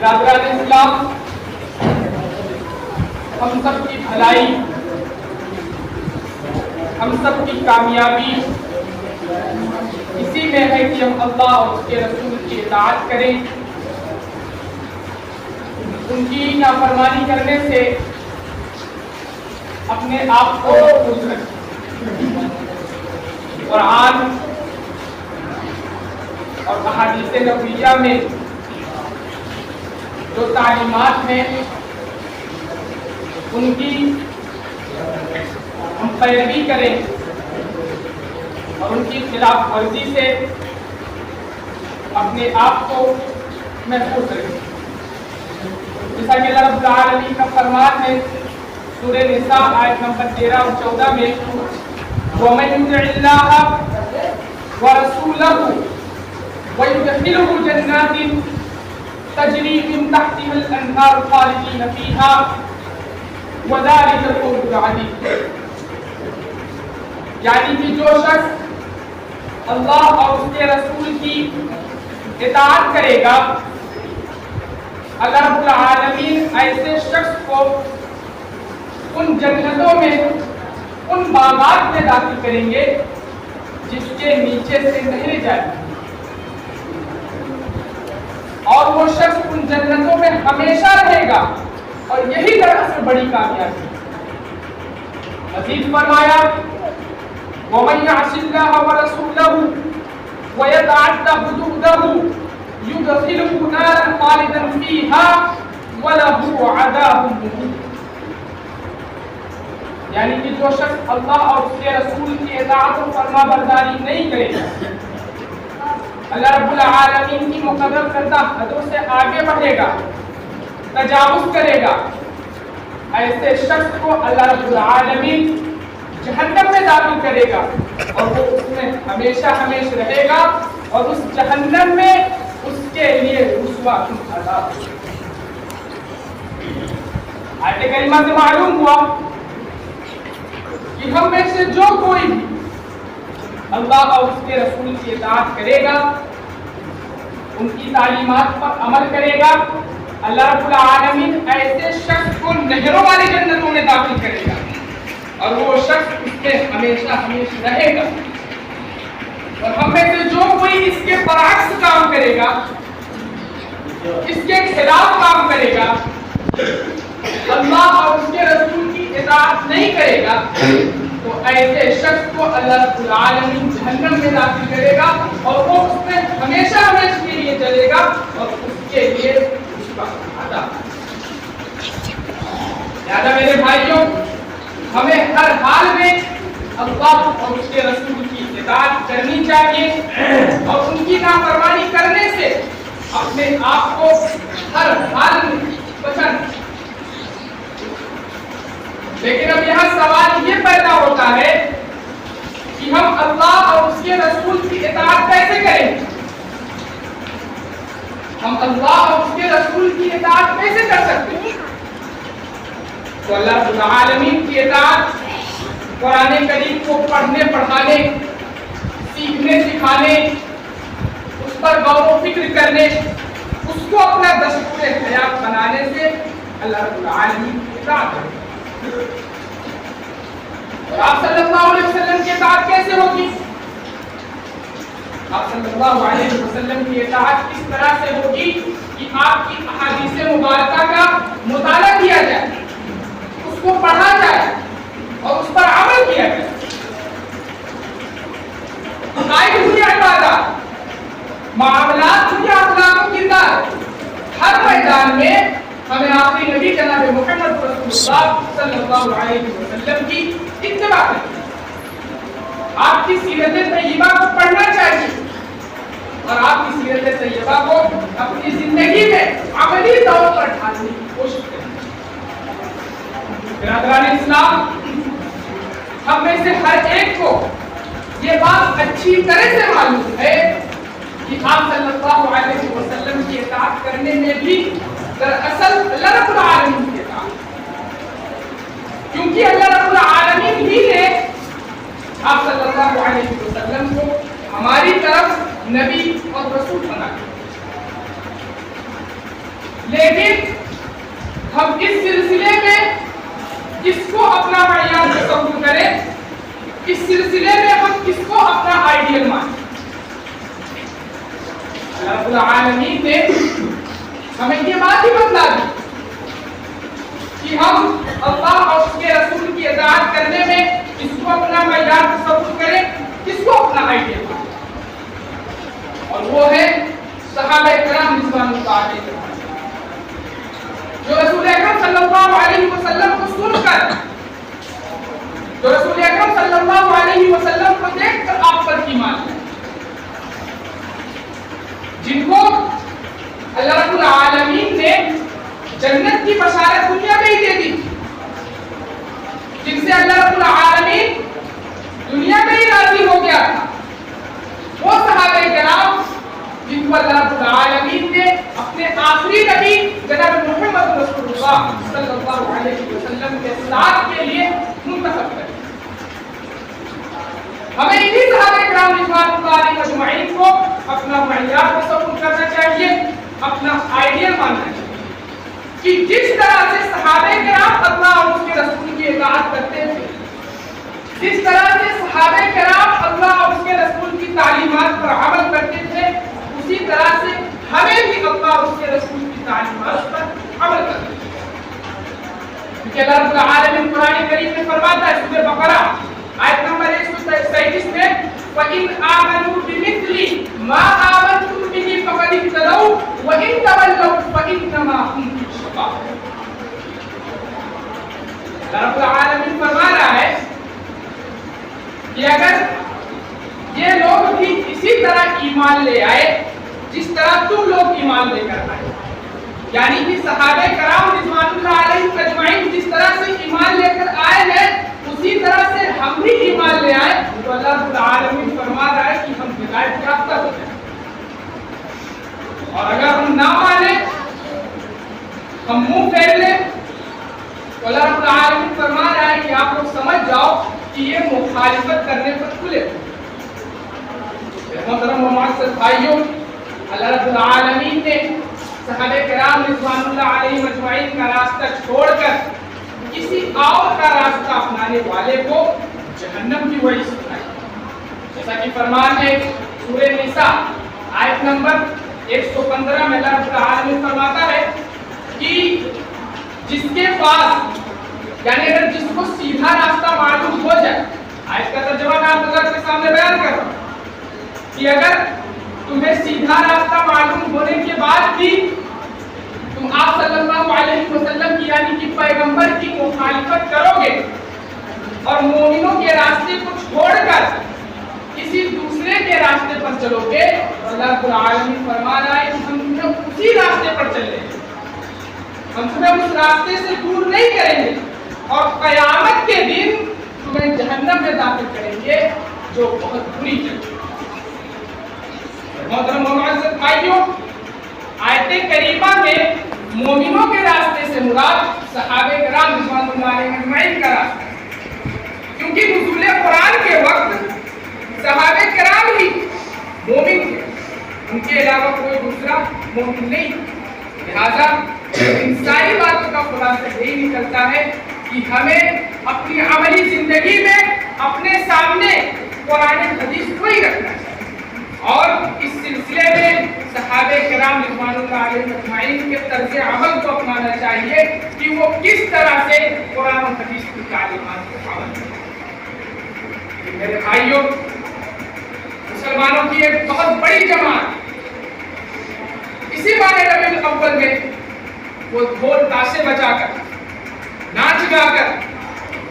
برادران اسلام، ہم سب کی بھلائی، ہم سب کی کامیابی اسی میں ہے کہ ہم اللہ اور اس کے رسول کی اطاعت کریں، ان کی نافرمانی کرنے سے اپنے آپ کو محفوظ رکھیں۔ قرآن اور احادیث نبویہ میں جو تعلیمات ہیں ان کی ہم پیروی کریں اور ان کی خلاف ورزی سے اپنے آپ کو محفوظ رکھیں۔ جیسا کہ اللہ رب العالمین کا فرمان ہے سورہ نساء آیت نمبر 13 اور 14 میں، وَمَن يُطِعِ اللَّهَ وَرَسُولَهُ وَيُدْخِلْهُ جَنَّاتٍ تَجْرِي مِن تَحْتِهَا الْأَنْهَارُ خَالِدِينَ فِيهَا وَذَلِكَ الْفَوْزُ الْعَظِيمُ۔ یعنی کہ جو شخص اللہ اور اس کے رسول کی اطاعت کرے گا، اللہ رب العالمین ایسے شخص کو ان جنتوں میں، ان باغات میں داخل کریں گے جس کے نیچے سے نہریں جائیں گی، اور وہ شخص ان جنتوں میں ہمیشہ رہے گا، اور یہی دراصل بڑی کامیابی ہے۔ مزید فرمایا، وَمَن يَعْصِ اللَّهَ وَرَسُولَهُ وَيَتَعَدَّ حُدُودَهُ يُدْخِلْهُ نَارًا خَالِدًا فِيهَا وَلَهُ عَذَابٌ مُهِينٌ۔ یعنی کہ جو شخص اللہ اور اس کے رسول کی اطاعت و فرما برداری نہیں کرے گا، اللہ رب العالمین کی مقرر کردہ حدوں سے آگے بڑھے گا، تجاوز کرے گا، ایسے شخص کو اللہ رب العالمین جہنم میں داخل کرے گا، اور وہ اس میں ہمیشہ ہمیشہ رہے گا، اور اس جہنم میں اس کے لیے رسوا کن عذاب ہے۔ آیت کریمہ سے معلوم ہوا کہ ہم میں سے جو کوئی بھی اللہ اور اس کے رسول کی اطاعت کرے گا، ان کی تعلیمات پر عمل کرے گا، اللہ رب العالمین ایسے شخص کو نہروں والی جنتوں میں داخل کرے گا، اور وہ شخص اس میں ہمیشہ ہمیشہ رہے گا۔ اور ہم میں سے جو کوئی اس کے برعکس کام کرے گا، اس کے خلاف کام کرے گا، اللہ اور اس کے رسول کی اطاعت نہیں کرے گا، تو ایسے شخص کو اللہ رب العالمین جہنم میں داخل کرے گا، اور وہ اس میں ہمیشہ ہمیشہ کے لیے جلے گا، اور اس کے لیے اس کا عذاب۔ لہذا میرے بھائیوں، ہمیں ہر حال میں اللہ اور اس کے رسول کی اطاعت کرنی چاہیے، اور ان کی نافرمانی کرنے سے اپنے آپ کو ہر حال میں بچانا۔ لیکن اب یہاں سوال یہ پیدا ہوتا ہے کہ ہم اللہ اور اس کے رسول کی اطاعت کیسے کریں گے؟ ہم اللہ اور اس کے رسول کی اطاعت کیسے کر سکتے ہیں؟ تو اللہ رب العالمین کی اطاعت قرآن کریم کو پڑھنے پڑھانے، سیکھنے سکھانے، اس پر غور و فکر کرنے، اس کو اپنا دستور حیات بنانے سے اللہ رب العالمین کی اطاعت ہے۔ اور آپ صلی اللہ علیہ وسلم کی اطاعت کیسے ہوگی؟ آپ صلی اللہ علیہ وسلم کی اطاعت کس طرح سے ہوگی کہ آپ کی احادیث مبارکہ کا مطالعہ کیا جائے، اس کو پڑھا جائے اور اس پر عمل کیا جائے۔ عقائد ہوئی عبادات، معاملات ہوئی اخلاق و کردار، ہر میدان میں ہمیں آخری نبی جناب محمد رسول اللہ صلی اللہ علیہ وسلم کی اتباع کرنی، آپ کی سیرت طیبہ کو پڑھنا چاہیے، اور آپ کی سیرت طیبہ کو اپنی زندگی میں عملی طور پر ڈھالنے کی کوشش کریں۔ برادران اسلام، ہم میں سے ہر ایک کو یہ بات اچھی طرح سے معلوم ہے کہ آپ صلی اللہ علیہ وسلم کی اطاعت کرنے میں بھی دراصل اللہ رب العالمین کی اطاعت، کیونکہ اللہ رب العالمین ہی نے آپ صلی اللہ علیہ وسلم کو ہماری طرف نبی اور رسول بنا دیا۔ لیکن ہم اس سلسلے میں کس کو اپنا معیار تصور کریں، اس سلسلے میں ہم کس کو اپنا آئیڈیل مانیں؟ رب العالمین نے ہمیں یہ بات ہی بتلا دی کہ ہم اللہ اور اس کے رسول کی اطاعت کرنے میں کس کو اپنا معیار تصور کریں، کس کو اپنا آئیڈیل مانیں، اور وہ ہے صحابہ کرام رضوان اللہ علیہم، جو رسول اکرم صلی اللہ علیہ وسلم کو سن کر، جو رسول اکرم صلی اللہ علیہ وسلم کو دیکھ کر آپ پر ایمان لائے، جن کو اللہ رب العالمین نے جنت کی بشارت دنیا میں ہی دے دی، جن سے اللہ رب العالمین دنیا میں ہی راضی ہو گیا تھا، وہ صحابہ کرام جن کو اللہ رب العالمین نے اپنے آخری نبی جناب محمد رسول اللہ صلی اللہ علیہ وسلم کے ساتھ کے لیے منتخب کر، ہمیں انہی صحابہ کرام رضوان اللہ علیہم اجمعین کو اپنا معیار تصور کرنا چاہیے، اپنا آئیڈیل ماننا چاہیے کہ جس طرح سے صحابہ کرام اللہ اور اس کے رسول کی اطاعت کرتے تھے، جس طرح سے صحابہ کرام اللہ اور اس کے رسول کی تعلیمات پر عمل کرتے تھے، اسی طرح سے ہمیں بھی اللہ اور اس کے رسول کی تعلیمات پر عمل کرنا چاہیے، کیونکہ اللہ رب العالمین قرآن کریم میں فرماتا ہے سورہ بقرہ آیت نمبر 137 میں وَإِنْ آمَنُوا بِمِثْلِ مَا آمَنْتُمْ بِهِ فَقَدِ اهْتَدَوْا وَإِنْ تَوَلَّوْا فَإِنَّمَا هُمْ فِي شِقَاقٍ۔ اللہ رب العالمین فرما رہا ہے کہ اگر یہ لوگ بھی اسی طرح ایمان لے آئے جس طرح تم لوگ ایمان لے کر آئے، یعنی کہ صحابہ کرام رضوان اللہ علیہم اجمعین جس طرح سے ایمان لے کر آئے ہیں اسی طرح سے ہم بھی ایمان لے آئے، تو اللہ رب العالمین فرما رہا ہے کہ ہم ہدایت یافتہ ہو جائیں، اور اگر ہم نہ مانیں، ہم منہ پھیر لیں، تو اللہ رب العالمین فرما رہا ہے کہ آپ لوگ سمجھ جاؤ کہ یہ مخالفت کرنے پر کھلے ہوئے۔ محترم و معزز بھائیوں، اللہ رب العالمین نے صحابہ کرام رضوان اللہ علیہم اجمعین کا راستہ چھوڑ کر کسی اور کا راستہ اپنانے والے کو جہنم کی وعید سنائی، جیسا کہ فرمان ہے سورہ نساء آیت نمبر 115 میں اللہ رب العالمین فرماتا ہے کہ جس کے پاس، یعنی اگر جس کو سیدھا راستہ معلوم ہو جائے، آیت کا ترجمہ میں آپ حضرات کے سامنے بیان کر رہا ہوں کہ اگر تمہیں سیدھا راستہ معلوم ہونے کے بعد بھی تم آپ صلی اللہ علیہ وسلم کی یعنی کہ پیغمبر کی مخالفت کرو گے اور مومنوں کے راستے کو چھوڑ کر کسی دوسرے کے راستے پر چلو گے، اللہ رب العالمین فرما رہا ہے کہ ہم تمہیں اسی راستے پر چلیں گے، ہم تمہیں اس راستے سے دور نہیں کریں گے، اور قیامت کے دن تمہیں جہنم میں داخل کریں گے جو بہت بری جگہ۔ محترم و معزز بھائیوں، آیت کریمہ میں مومنوں کے راستے سے مراد صحابہ کرام رضوان اللہ علیہم اجمعین کا راستہ ہے، کیونکہ نزول قرآن کے وقت صحابہ کرام ہی مومن تھے، ان کے علاوہ کوئی دوسرا مومن نہیں، لہذا ان ساری باتوں کا خلاصہ یہی نکلتا ہے کہ ہمیں اپنی عملی زندگی میں اپنے سامنے قرآن حدیث کو ہی رکھنا چاہیے، اور اس سلسلے میں صحابہ کرام رضوان اللہ علیہم اجمعین کے طرز عمل کو اپنانا چاہیے کہ وہ کس طرح سے قرآن و حدیث کی تعلیمات کو عمل کریں۔ میرے بھائیوں، مسلمانوں کی ایک بہت بڑی جماعت اسی ماہ ربیع الاول میں وہ ڈھول تاشے بجا کر، ناچ گا کر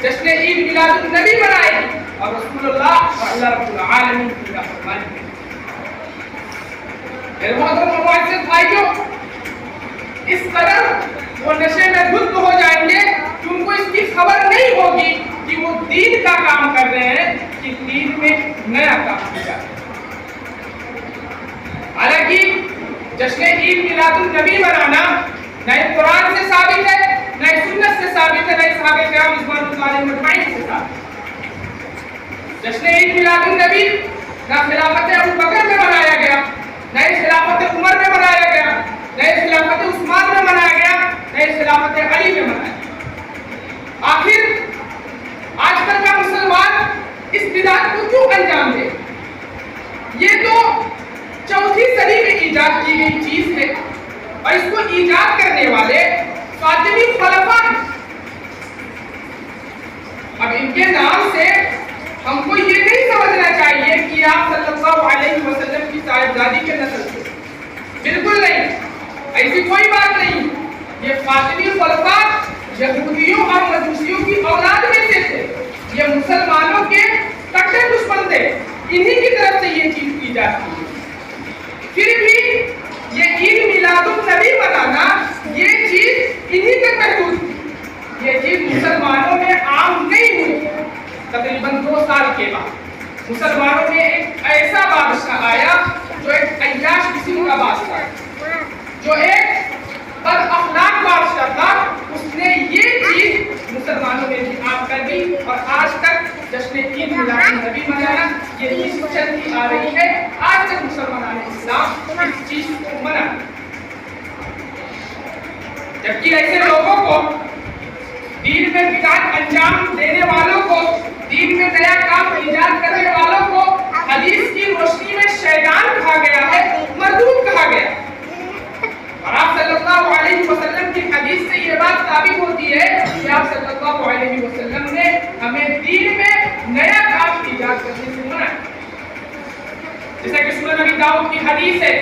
جشن عید میلاد النبی منائے گی اور رسول اللہ اور اللہ رب العالمین کی نافرمانی کرے۔ میرے محترم و معزز بھائیوں، اس قدر وہ نشے میں دھت ہو جائیں گے کہ ان کو اس کی خبر نہیں ہوگی کہ وہ دین کا کام کر رہے ہیں کہ دین میں نیا کام کیا ہے۔ حالانکہ جشن عید میلاد النبی منانا نہ قرآن سے ثابت ہے، نہ سنت سے ثابت ہے، نہ صحابہ کرام رضوان اللہ علیہم اجمعین سے ثابت ہے۔ جشن عید میلاد النبی نہ خلافت ابوبکر میں منایا گیا، نہ خلافت عمر میں منایا گیا، نہ خلافت عثمان میں نئے خلافت علی میں منائی۔ آخر آج کل کا مسلمان اس بدعت کو کیوں انجام دے؟ یہ تو 4ویں صدی میں ایجاد کی گئی چیز ہے اور اس کو ایجاد کرنے والے فاطمی خلفاء ہیں۔ اب ان کے نام سے ہم کو یہ نہیں سمجھنا چاہیے کہ آپ صلی اللہ علیہ وسلم کی صاحبزادی کے نسل سے، بالکل نہیں، ایسی کوئی بات نہیں۔ یہ فاطمی خلفاء یہودیوں اور مجوسیوں کی اولاد میں سے تھے، یہ مسلمانوں کے کٹر دشمن تھے، انہی کی طرف سے یہ چیز کی جاتی ہے۔ پھر بھی یہ عید میلاد النبی منانا یہ چیز انہی تک محدود تھی، یہ چیز مسلمانوں میں عام نہیں ہوئی۔ تقریباً 2 سال کے بعد مسلمانوں میں ایک ایسا بادشاہ آیا جو ایک عیاش قسم کا بادشاہ، جو ایک بد اخلاق بادشاہ تھا۔ اس نے یہ چیز مسلمانوں میں بھی عام کر دی اور آج تک جشن عید میلاد النبی منانا یہ چیز چلتی آ رہی ہے۔ آج تک مسلمان اسلام اس چیز کو منع، جبکہ ایسے لوگوں کو، دین میں بدعت انجام دینے والوں کو، دین میں نیا کام ایجاد کرنے والوں کو حدیث کی روشنی میں شیطان کہا گیا ہے، مردود کہا گیا۔ اور آپ صلی اللہ علیہ وسلم کی حدیث سے یہ بات ثابت ہوتی ہے کہ آپ صلی اللہ علیہ وسلم نے ہمیں دین میں نیا کام ایجاد کرنے سے منع کیا۔ جیسا کہ سنن ابی داؤد کی حدیث ہے،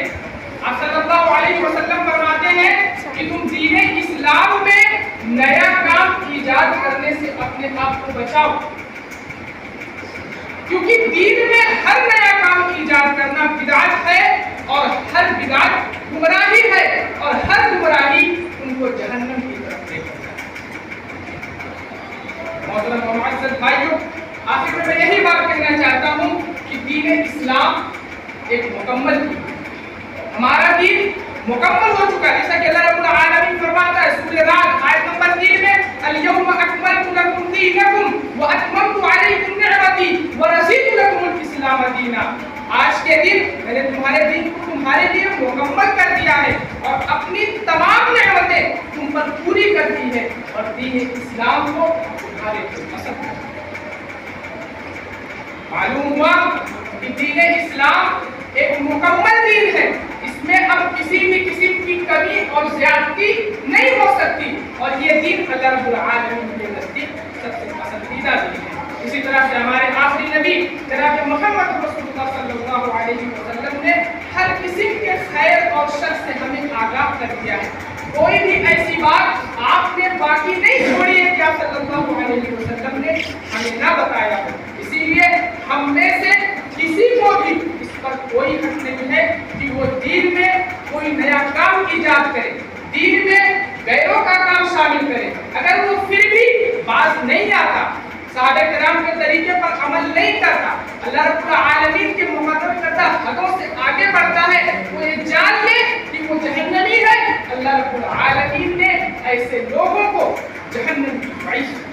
آپ صلی اللہ علیہ وسلم فرماتے ہیں کہ تم دین اسلام میں نیا کام ایجاد کرنے سے اپنے آپ کو بچاؤ، کیونکہ دین میں ہر نیا کام ایجاد کرنا بدعت ہے اور ہر بدعت گمراہی ہے اور ہر گمراہی ان کو جہنم کی طرف لے جاتا ہے۔ محترم و معزز بھائیوں، آخر میں یہی بات کہنا چاہتا ہوں کہ دین اسلام ایک مکمل دین ہے، ہمارا دین مکمل ہو چکا ہے، جیسا کہ اللہ رب العالمین فرماتا ہے سورہ رعد آیت نمبر 3 میں، اليوم اکملت لکم دینکم واتممت علیکم نعمتی ورضیت لکم الاسلام دینا۔ آج کے دن میں نے تمہارے دین کو تمہارے لیے مکمل کر دیا ہے اور اپنی تمام نعمتیں تم پر پوری کر دی ہے اور دین اسلام کو تمہارے لیے پسند کر دیا۔ معلوم ہوا کہ دین اسلام ایک مکمل دین ہے، اس میں اب کسی بھی قسم کی کمی اور زیادتی نہیں ہو سکتی، اور یہ دین اللہ رب العالمین کے نزدیک سب سے پسندیدہ دین ہے۔ اسی طرح سے ہمارے آخری نبی جناب محمد رسول اللہ صلی اللہ علیہ وسلم نے ہر قسم کے خیر اور شر سے ہمیں آگاہ کر دیا ہے۔ کوئی بھی ایسی بات آپ نے باقی نہیں چھوڑی ہے کہ آپ صلی اللہ علیہ وسلم نے ہمیں نہ بتایا ہو۔ اسی لیے ہم میں سے کسی کو بھی اس پر کوئی حق نہیں ہے کہ وہ دین میں کوئی نیا کام ایجاد کرے، دین میں غیروں کا کام شامل کرے۔ اگر وہ پھر بھی باز نہیں آتا، صحابہ کرام کے طریقے پر عمل نہیں کرتا، اللہ رب العالمین کے مقرر کردہ حدوں سے آگے بڑھتا ہے، وہ یہ جان لے کہ وہ جہنمی ہے۔ اللہ رب العالمین نے ایسے لوگوں کو جہنم کی معیشت